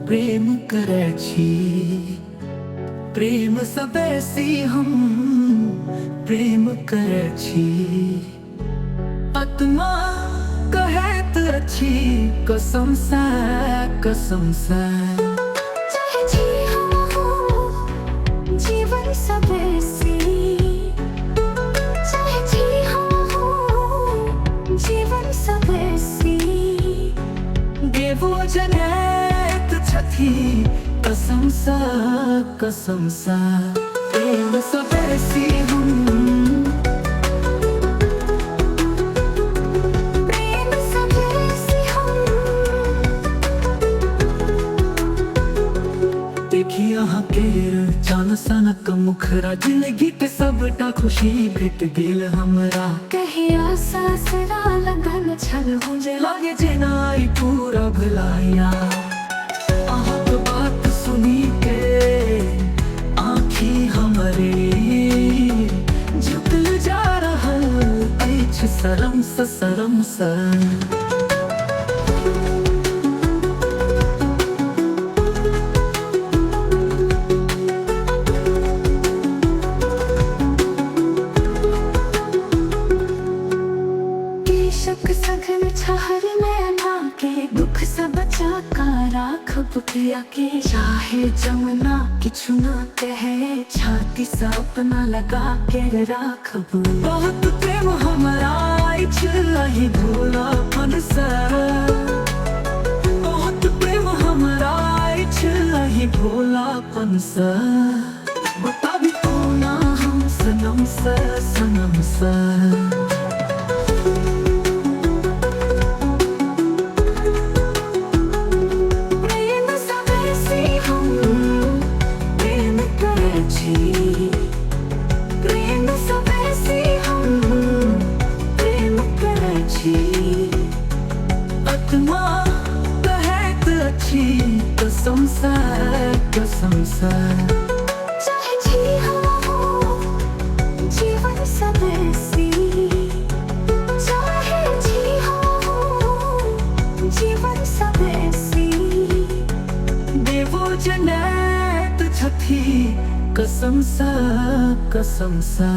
प्रेम करे छी, प्रेम सँ बेसी हम प्रेम करे छी। आत्मा कहैत अछि कसम सँ, कसम सँ। चाहे जी हो जीवन सँ बेसी, चाहे जी हो जीवन सँ बेसी। देवो जनैत छथि कसम सँ, कसम सँ। प्रेम सँ बेसी हम प्रेम सँ बेसी हम। देखी अहाँ केर चान सनक मुखरा, जिंदगी के सबटा खुशी भेट गेल हमरा। कहिया सासरा लगन छल हो जे लागे जेना ई पूरा भुलाया। अहाँक बात सुनी के आँखि हमरे झुकल जा रहल अछि शरम सँ, शरम सँ। शक सघन छहर में अना के, दुख से बचा का राखब पिया के। चाहे जमुना किछु न कहे, छाती से अपना लगा के राखब। बहुत प्रेम हमरा अछि अहि भोलापन सँ, बहुत प्रेम हमरा अछि अहि भोलापन सँ। बताबी कोना हम सनम सँ, सनम सँ। आत्मा कहैत अछि कसम सँ, कसम सँ। चाहे जी हो जीवन सँ बेसी, चाहे जी हो जीवन सँ बेसी। देवो जनैत छथि कसम सँ, कसम सँ।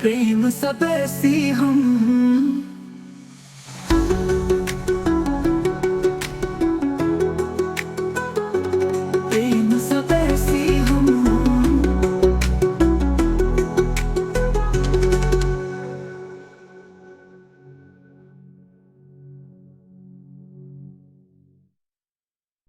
प्रेम सँ बेसी हम